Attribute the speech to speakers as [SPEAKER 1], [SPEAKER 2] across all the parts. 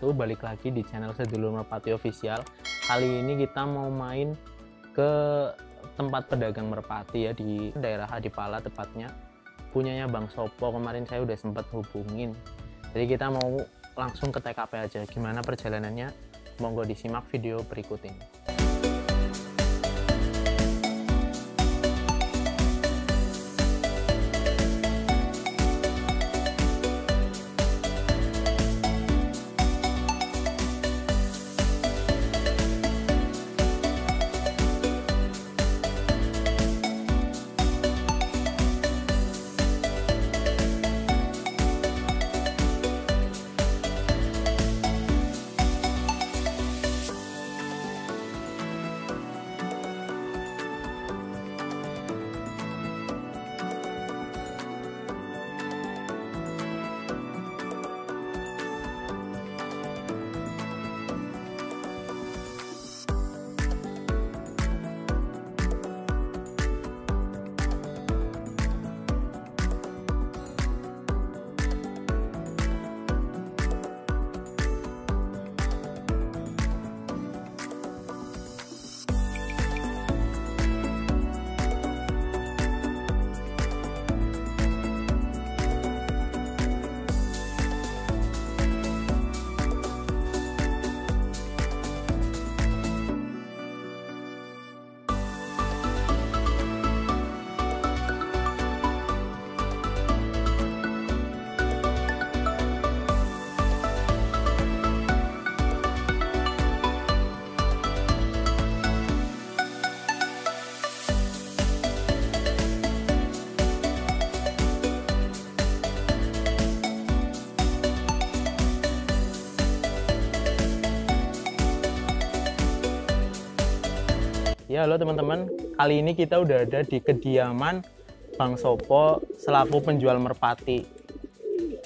[SPEAKER 1] wabarakatuh. Balik lagi di channel Sedulur Merpati Official. Kali ini kita mau main ke tempat pedagang merpati ya, di daerah Adipala tepatnya, punyanya Bang Sopo. Kemarin saya udah sempat hubungin, jadi kita mau langsung ke TKP aja. Gimana perjalanannya? Monggo disimak video berikut ini. Ya, halo teman-teman. Kali ini kita udah ada di kediaman Bang Sopo selaku penjual merpati.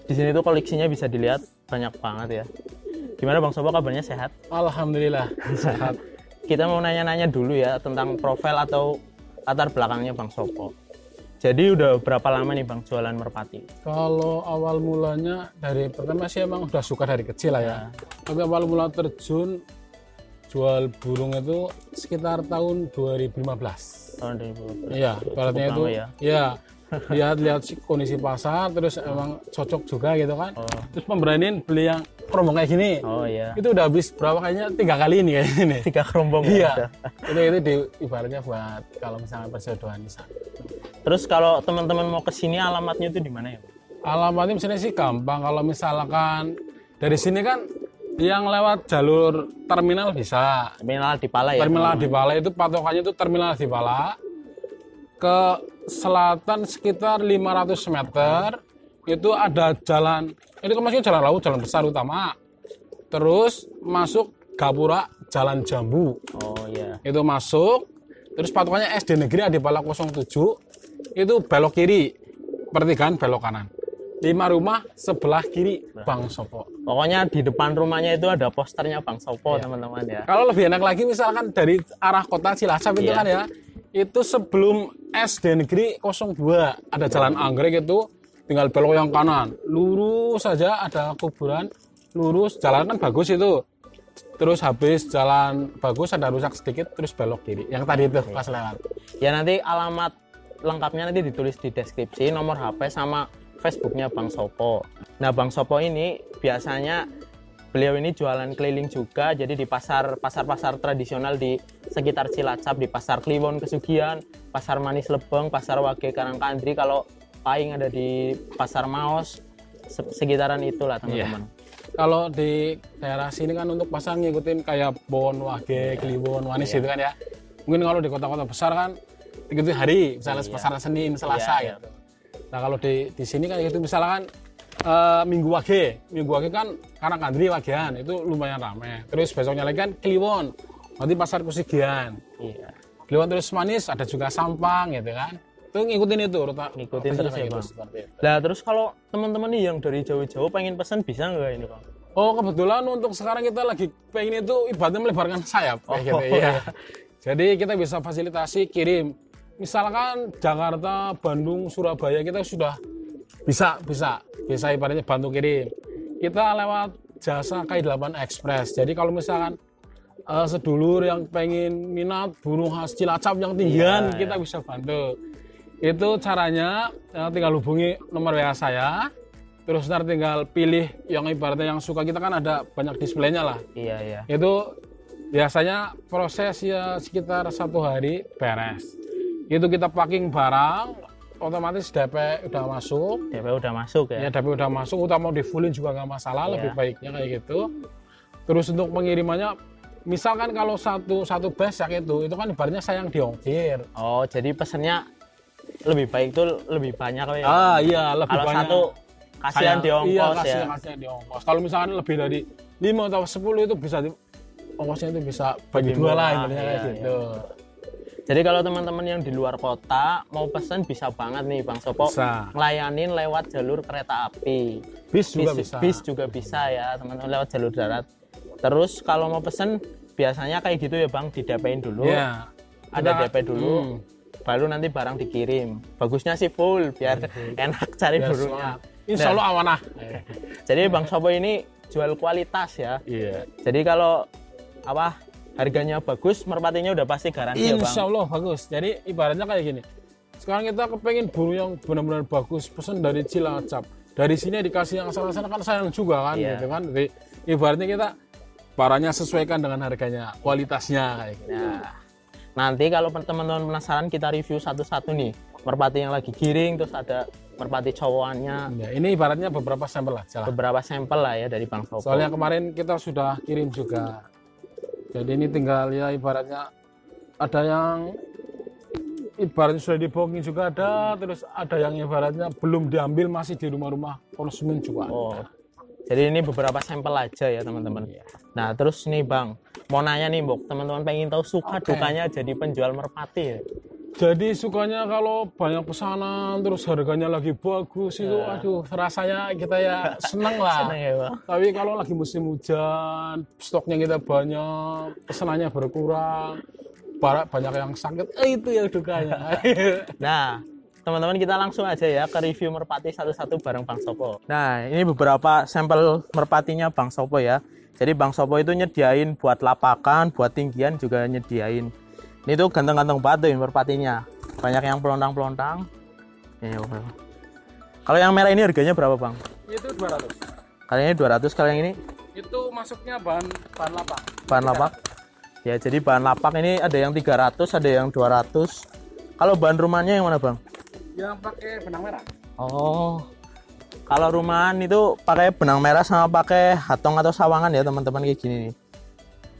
[SPEAKER 1] Di sini tuh koleksinya bisa dilihat banyak banget ya. Gimana Bang Sopo, kabarnya sehat?
[SPEAKER 2] Alhamdulillah sehat.
[SPEAKER 1] Kita mau nanya-nanya dulu ya tentang profil atau latar belakangnya Bang Sopo. Jadi udah berapa lama nih Bang jualan merpati?
[SPEAKER 2] Kalau awal mulanya dari pertama sih emang udah suka dari kecil lah ya. Tapi awal mula terjun jual burung itu sekitar tahun 2015.
[SPEAKER 1] Tahun 2015.
[SPEAKER 2] Iya, baratnya itu ya. Lihat kondisi pasar, terus emang cocok juga gitu kan. Terus pemberanian beli yang kerombong kayak gini.
[SPEAKER 1] Oh iya.
[SPEAKER 2] Itu udah habis berapa, kayaknya 3 kali ini kayaknya ini.
[SPEAKER 1] 3 kerombong.
[SPEAKER 2] Iya. Itu ibaratnya buat kalau misalnya perjodohan misalnya.
[SPEAKER 1] Terus kalau teman-teman mau ke sini alamatnya itu di mana ya?
[SPEAKER 2] Alamatnya misalnya sih gampang. Kalau misalkan dari sini kan yang lewat jalur terminal bisa.
[SPEAKER 1] Terminal Adipala ya?
[SPEAKER 2] Terminal Adipala itu patokannya itu terminal Adipala. Ke selatan sekitar 500 meter itu ada jalan, ini kan masih jalan laut, jalan besar utama. Terus masuk Gapura Jalan Jambu.
[SPEAKER 1] Oh iya.
[SPEAKER 2] Itu masuk, terus patokannya SD Negeri Adipala 07, itu belok kiri, pertigaan belok kanan. 5 rumah sebelah kiri Bang Sopo.
[SPEAKER 1] Pokoknya di depan rumahnya itu ada posternya Bang Sopo, teman-teman ya.
[SPEAKER 2] Kalau lebih enak lagi misalkan dari arah kota Cilacap itu kan ya, itu sebelum SD Negeri 02 ada jalan anggrek, itu tinggal belok yang kanan, lurus saja ada kuburan, lurus, jalan kan bagus itu. Terus habis jalan bagus ada rusak sedikit, terus belok kiri. Yang tadi itu pas lewat.
[SPEAKER 1] Ya nanti alamat lengkapnya nanti ditulis di deskripsi, nomor HP sama Facebooknya Bang Sopo. Nah Bang Sopo ini biasanya beliau ini jualan keliling juga, jadi di pasar-pasar tradisional di sekitar Cilacap, di Pasar Kliwon Kesugihan, Pasar Manis Lebeng, Pasar Wage Karangkandri, kalau Paing ada di Pasar Maos, sekitaran itulah teman-teman.
[SPEAKER 2] Kalau di daerah sini kan untuk pasar ngikutin kayak Bon, Wage, Kliwon, Manis gitu kan ya. Mungkin kalau di kota-kota besar kan ikuti hari, misalnya pasar Senin, Selasa gitu. Nah kalau di sini kan itu misalkan Minggu Wage kan Karangkandri Wagean itu lumayan ramai. Terus besoknya lagi kan Kliwon, nanti Pasar Kusigian.
[SPEAKER 1] Iya.
[SPEAKER 2] Kliwon terus Manis ada juga Sampang gitu kan. Itu ngikutin itu
[SPEAKER 1] ngikutin terus ya Bang. Nah terus kalau teman-teman nih yang dari jauh-jauh pengen pesan bisa nggak ini Bang?
[SPEAKER 2] Oh kebetulan untuk sekarang kita lagi pengen itu ibaratnya melebarkan sayap kayak gitu ya. Jadi kita bisa fasilitasi kirim. Misalkan Jakarta, Bandung, Surabaya kita sudah bisa ibaratnya bantu kirim. Kita lewat jasa K8 Express. Jadi kalau misalkan sedulur yang pengen minat burung khas Cilacap yang tinggian, kita bisa bantu. Itu caranya tinggal hubungi nomor WA saya. Terus ntar tinggal pilih yang ibaratnya yang suka, kita kan ada banyak displaynya lah.
[SPEAKER 1] Iya.
[SPEAKER 2] Itu biasanya proses ya sekitar 1 hari beres. Itu kita packing barang, otomatis DP udah masuk.
[SPEAKER 1] DP udah masuk ya?
[SPEAKER 2] Ya DP udah masuk, utama mau di fullin juga nggak masalah, lebih baiknya kayak gitu. Terus untuk pengirimannya, misalkan kalau satu besak itu kan ibaratnya saya yang diongkir.
[SPEAKER 1] Oh, jadi pesannya lebih baik tuh lebih banyak ya?
[SPEAKER 2] Iya, lebih
[SPEAKER 1] kalau
[SPEAKER 2] banyak.
[SPEAKER 1] Satu kasihan di ongkos
[SPEAKER 2] ya. Kasihan di ongkos. Kalau misalkan lebih dari 5 atau 10 itu bisa ongkosnya itu bisa bagi 2 lah intinya kayak gitu.
[SPEAKER 1] Jadi kalau teman-teman yang di luar kota mau pesan bisa banget nih Bang Sopo ngelayanin lewat jalur kereta api.
[SPEAKER 2] Bis juga bisa.
[SPEAKER 1] Bis juga bisa ya teman-teman lewat jalur darat. Terus kalau mau pesan biasanya kayak gitu ya Bang, di-DP-in dulu.
[SPEAKER 2] Iya.
[SPEAKER 1] Ada DP dulu. Baru nanti barang dikirim. Bagusnya sih full biar enak cari burungnya.
[SPEAKER 2] Insya Allah amanah.
[SPEAKER 1] Jadi Bang Sopo ini jual kualitas ya.
[SPEAKER 2] Iya.
[SPEAKER 1] Jadi kalau harganya bagus, merpatinya udah pasti garansi ya Bang.
[SPEAKER 2] Insya Allah bagus. Jadi ibaratnya kayak gini. Sekarang kita kepengen burung yang benar-benar bagus, pesan dari Cilacap. Dari sini dikasih yang sana-sana kan sayang juga kan, gitu kan. Jadi ibaratnya kita barangnya sesuaikan dengan harganya, kualitasnya kayak gitu.
[SPEAKER 1] Nah, nanti kalau teman-teman penasaran kita review satu-satu nih. Merpati yang lagi giring, terus ada merpati cowokannya.
[SPEAKER 2] Ya, ini ibaratnya beberapa sampel aja lah.
[SPEAKER 1] Beberapa sampel lah ya dari Bang Sopo.
[SPEAKER 2] Soalnya kemarin kita sudah kirim juga. Jadi ini tinggal ya ibaratnya ada yang ibaratnya sudah dibooking juga ada, terus ada yang ibaratnya belum diambil masih di rumah-rumah konsumen juga ada.
[SPEAKER 1] Jadi ini beberapa sampel aja ya teman-teman. Nah terus nih Bang, mau nanya nih Bok, teman-teman pengen tahu suka dukanya jadi penjual merpati ya?
[SPEAKER 2] Jadi sukanya kalau banyak pesanan terus harganya lagi bagus itu aduh rasanya kita ya senang lah.
[SPEAKER 1] Senang ya Bang.
[SPEAKER 2] Tapi kalau lagi musim hujan, stoknya kita banyak, pesanannya berkurang, banyak yang sakit, itu yang dukanya.
[SPEAKER 1] Nah, teman-teman kita langsung aja ya ke review merpati satu-satu bareng Bang Sopo. Nah, ini beberapa sampel merpatinya Bang Sopo ya. Jadi Bang Sopo itu nyediain buat lapakan, buat tinggian juga nyediain. Ini tuh ganteng-ganteng banget tuh merpatinya. Banyak yang pelontang-pelontang. Kalau yang merah ini harganya berapa Bang?
[SPEAKER 2] Itu 200.
[SPEAKER 1] Kalau ini 200, kalau yang ini?
[SPEAKER 2] Itu masuknya bahan lapak.
[SPEAKER 1] Bahan lapak? Ya, jadi bahan lapak ini ada yang 300, ada yang 200. Kalau bahan rumahnya yang mana Bang?
[SPEAKER 2] Yang pakai benang merah.
[SPEAKER 1] Oh, kalau rumahan itu pakai benang merah sama pakai hatong atau sawangan ya teman-teman kayak gini nih.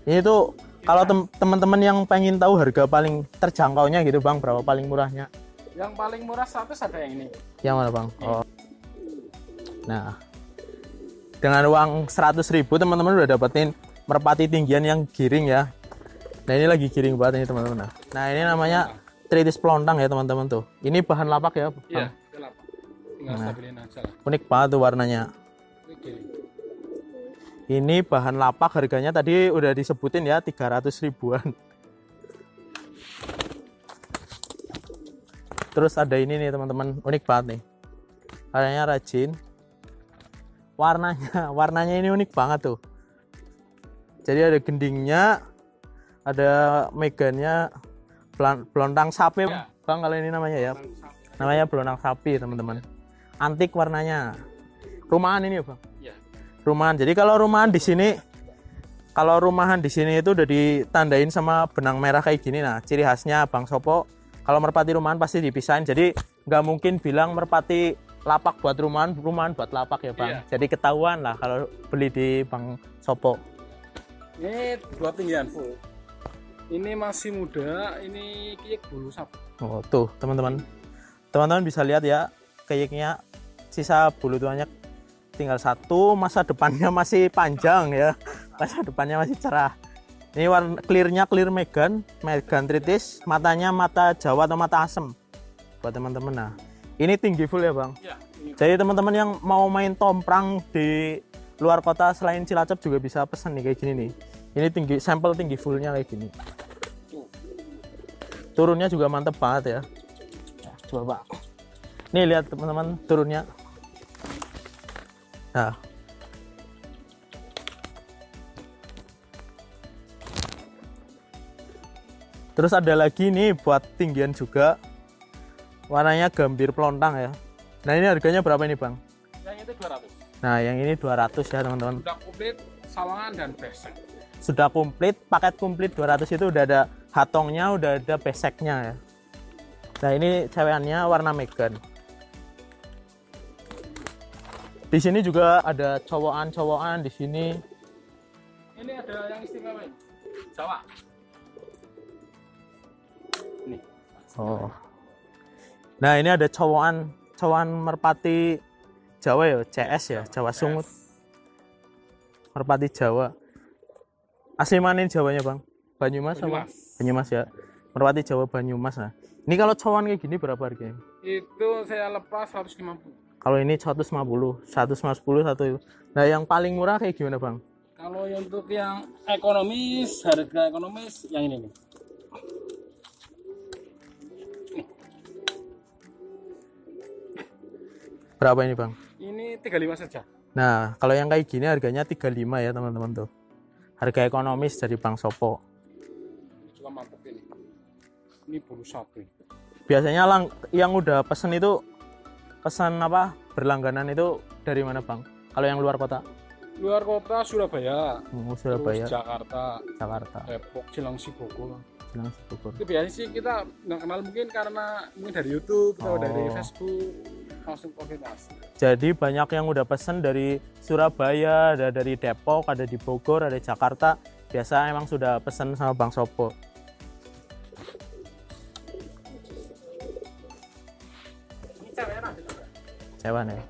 [SPEAKER 1] Ini tuh kalau teman-teman yang pengen tahu harga paling terjangkaunya gitu Bang, berapa paling murahnya?
[SPEAKER 2] Yang paling murah 100 ada yang ini.
[SPEAKER 1] Yang mana Bang? Oh. Nah, dengan uang 100.000 teman-teman udah dapetin merpati tinggian yang giring ya. Nah ini lagi giring banget ini teman-teman. Nah ini namanya tritis pelontang ya teman-teman tuh. Ini bahan lapak ya Bang?
[SPEAKER 2] Iya, lapak. Tinggal stabilin aja lah.
[SPEAKER 1] Unik banget tuh warnanya. Ini bahan lapak, harganya tadi udah disebutin ya 300 ribuan. Terus ada ini nih teman-teman, unik banget nih. Warnanya rajin. Warnanya ini unik banget tuh. Jadi ada gendingnya, ada megannya, belontang sapi ya. Bang kalau ini namanya ya. Namanya belontang sapi teman-teman. Antik warnanya. Rumahan ini ya Bang? Iya. Rumahan. Jadi kalau rumahan di sini itu udah ditandain sama benang merah kayak gini. Nah, ciri khasnya Bang Sopo kalau merpati rumahan pasti dipisahin. Jadi nggak mungkin bilang merpati lapak buat rumahan buat lapak ya Bang. Iya. Jadi ketahuan lah kalau beli di Bang Sopo.
[SPEAKER 2] Ini dua tinggian full. Ini masih muda, ini kiyik bulu sapi.
[SPEAKER 1] Oh, tuh teman-teman. Teman-teman bisa lihat ya, kiyiknya sisa bulu tuanya tinggal satu, masa depannya masih panjang ya. Masa depannya masih cerah. Ini warna clear megan tritis, matanya mata Jawa atau mata asem. Buat teman-teman. Nah, ini tinggi full ya, Bang? Ya. Jadi teman-teman yang mau main tomprang di luar kota selain Cilacap juga bisa pesan nih kayak gini nih. Ini sampel tinggi fullnya kayak gini. Turunnya juga mantep banget ya. Coba Bang. Nih lihat teman-teman turunnya. Nah, Terus ada lagi nih buat tinggian juga. Warnanya gambir pelontang ya. Nah, ini harganya berapa ini, Bang?
[SPEAKER 2] Yang itu 200.
[SPEAKER 1] Nah, yang ini 200 ya, teman-teman.
[SPEAKER 2] Sudah komplit sawangan dan besek.
[SPEAKER 1] Sudah komplit, paket komplit 200 itu udah ada hatongnya, udah ada beseknya ya. Nah, ini cewekannya warna Megan. Di sini juga ada cowokan-cowokan di sini.
[SPEAKER 2] Ini ada yang istimewa ini. Jawa. Nih.
[SPEAKER 1] Oh. Nah, ini ada cowokan merpati Jawa ya, CS ya, Jawa Sungut. Merpati Jawa. Asli mana ini Jawanya, Bang? Banyumas sama? Banyumas ya. Merpati Jawa Banyumas. Nah. Ini kalau cowokan kayak gini berapa harganya?
[SPEAKER 2] Itu saya lepas 150.
[SPEAKER 1] Kalau ini 150, 150 satu itu. Nah, yang paling murah kayak gimana, Bang?
[SPEAKER 2] Kalau untuk yang ekonomis, harga ekonomis yang ini nih.
[SPEAKER 1] Berapa ini, Bang?
[SPEAKER 2] Ini 35 saja.
[SPEAKER 1] Nah, kalau yang kayak gini harganya 35 ya, teman-teman tuh. Harga ekonomis dari Bang Sopo.
[SPEAKER 2] Juga mantap ini. Ini bulu sapi.
[SPEAKER 1] Biasanya yang udah pesen itu pesan apa? Berlangganan itu dari mana, Bang? Kalau yang luar kota?
[SPEAKER 2] Luar kota Surabaya.
[SPEAKER 1] Surabaya.
[SPEAKER 2] Terus Jakarta.
[SPEAKER 1] Jakarta.
[SPEAKER 2] Depok, Cilengsi, Bogor.
[SPEAKER 1] Cilengsi, Bogor.
[SPEAKER 2] Itu biasanya sih kita nggak kenal mungkin karena mungkin dari YouTube atau dari Facebook langsung koordinasi.
[SPEAKER 1] Jadi banyak yang udah pesen dari Surabaya, ada dari Depok, ada di Bogor, ada Jakarta. Biasa emang sudah pesen sama Bang Sopo.
[SPEAKER 2] Ini cewekan ada juga.
[SPEAKER 1] Cewan ya.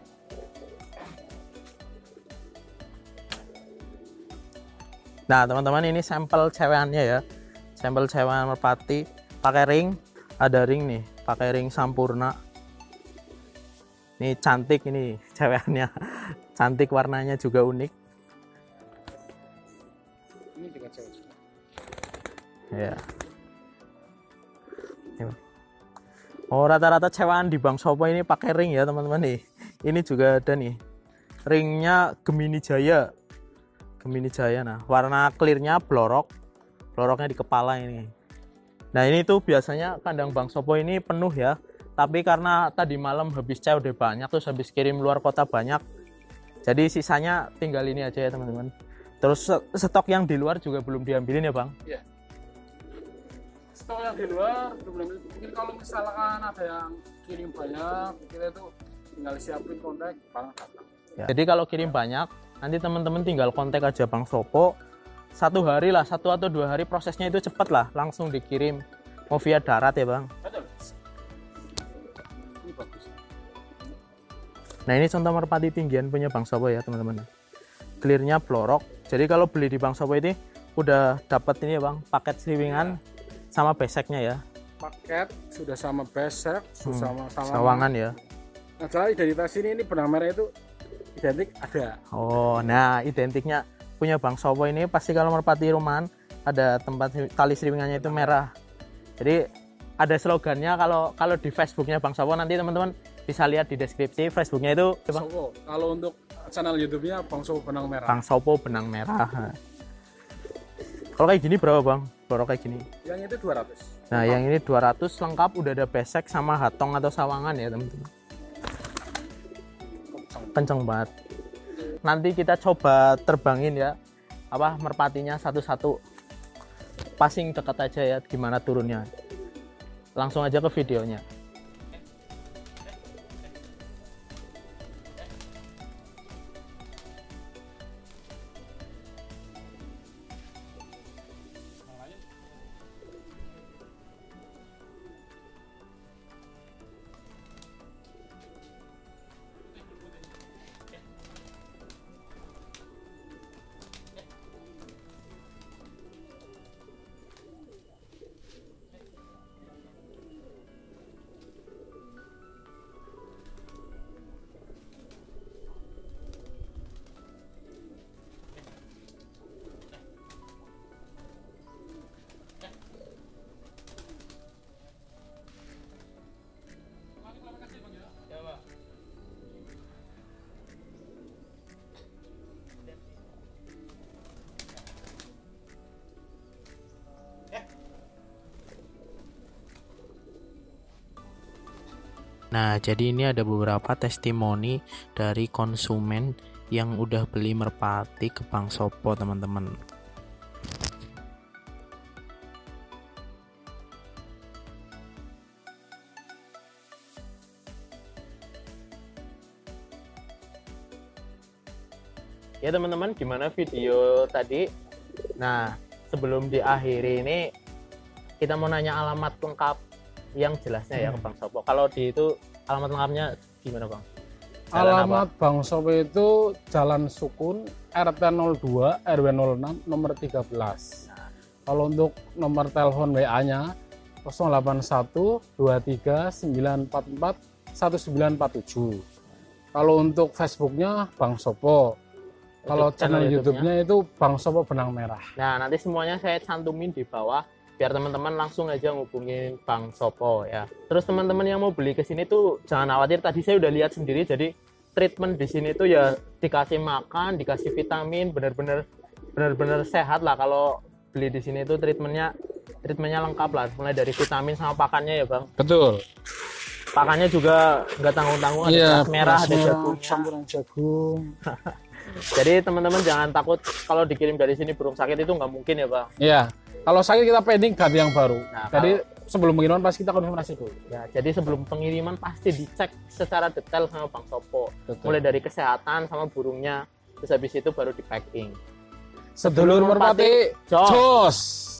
[SPEAKER 1] Nah, teman-teman, ini sampel cewekannya ya. Sampel cewekan merpati pakai ring, ada ring nih, pakai ring sampurna. Ini cantik ini cewekannya. Cantik, warnanya juga unik.
[SPEAKER 2] Ini juga cewek.
[SPEAKER 1] Ya. Oh, rata-rata cewekan di Bang Sopo ini pakai ring ya, teman-teman nih. Ini juga ada nih. Ringnya Gemini Jaya. Gemini Jaya. Nah, warna clearnya blorok. Bloroknya di kepala ini. Nah, ini tuh biasanya kandang Bang Sopo ini penuh ya. Tapi karena tadi malam habis COD banyak, terus habis kirim luar kota banyak. Jadi sisanya tinggal ini aja ya, teman-teman. Terus stok yang di luar juga belum diambilin ya, Bang?
[SPEAKER 2] Iya. Stok yang di luar belum, mungkin kalau misalkan ada yang kirim banyak, kita itu tinggal siapin kontak Bang datang.
[SPEAKER 1] Ya. Jadi kalau kirim banyak, nanti teman-teman tinggal kontak aja Bang Sopo. 1 hari lah, 1 atau 2 hari prosesnya itu cepat lah, langsung dikirim. Mau via darat ya, Bang?
[SPEAKER 2] Betul. Ini bagus.
[SPEAKER 1] Nah, ini contoh merpati tinggian punya Bang Sopo ya, teman-teman. Clearnya blorok. Jadi kalau beli di Bang Sopo ini udah dapat ini ya, Bang, paket sliwingan sama beseknya ya.
[SPEAKER 2] Paket sudah sama besek, sudah sama
[SPEAKER 1] sawangan ya.
[SPEAKER 2] Nah, soal identitas ini benang merah itu identik ada.
[SPEAKER 1] Oh, nah identiknya punya Bang Sopo ini pasti kalau merpati rumahan ada tempat tali sliwingannya itu merah. Jadi ada slogannya kalau di Facebooknya Bang Sopo, nanti teman-teman bisa lihat di deskripsi Facebooknya itu.
[SPEAKER 2] Sopo. Kalau untuk channel YouTube-nya Bang Sopo benang merah.
[SPEAKER 1] Bang Sopo benang merah. Kalau kayak gini berapa, Bang? Blorok kayak gini.
[SPEAKER 2] Yang itu 200.
[SPEAKER 1] Nah, yang ini 200 lengkap, udah ada besek sama hatong atau sawangan ya, teman-teman. Kenceng banget. Nanti kita coba terbangin ya, apa merpatinya satu-satu. Passing dekat aja ya, gimana turunnya. Langsung aja ke videonya. Nah, jadi ini ada beberapa testimoni dari konsumen yang udah beli merpati ke Bang Sopo, teman-teman. Ya teman-teman, gimana video tadi? Nah, sebelum diakhiri ini kita mau nanya alamat lengkap yang jelasnya ya ke Bang Sopo. Kalau di itu alamat lengkapnya gimana, Bang?
[SPEAKER 2] Alamat Bang Sopo itu Jalan Sukun, RT 02, RW 06, nomor 13. Kalau untuk nomor telepon WA-nya 081 23 944 1947. Kalau untuk Facebooknya Bang Sopo. Kalau channel YouTube-nya itu Bang Sopo Benang Merah.
[SPEAKER 1] Nah, nanti semuanya saya cantumin di bawah biar teman-teman langsung aja ngubungin Bang Sopo ya. Terus teman-teman yang mau beli ke sini tuh jangan khawatir, tadi saya udah lihat sendiri, jadi treatment di sini tuh ya dikasih makan, dikasih vitamin, bener-bener sehat lah. Kalau beli di sini tuh treatmentnya lengkap lah, mulai dari vitamin sama pakannya ya, Bang.
[SPEAKER 2] Betul.
[SPEAKER 1] Pakannya juga nggak tanggung-tanggung, ada beras merah, ada jagungnya.
[SPEAKER 2] Campuran jagung.
[SPEAKER 1] Jadi teman-teman jangan takut kalau dikirim dari sini burung sakit, itu nggak mungkin ya, Bang.
[SPEAKER 2] Iya. Kalau sakit kita pending ganti yang baru.
[SPEAKER 1] Nah,
[SPEAKER 2] jadi sebelum pengiriman pasti kita konfirmasi dulu.
[SPEAKER 1] Ya, jadi sebelum pengiriman pasti dicek secara detail sama Bang Sopo.
[SPEAKER 2] Betul.
[SPEAKER 1] Mulai dari kesehatan sama burungnya, terus habis itu baru di packing.
[SPEAKER 2] Sedulur merpati, jos.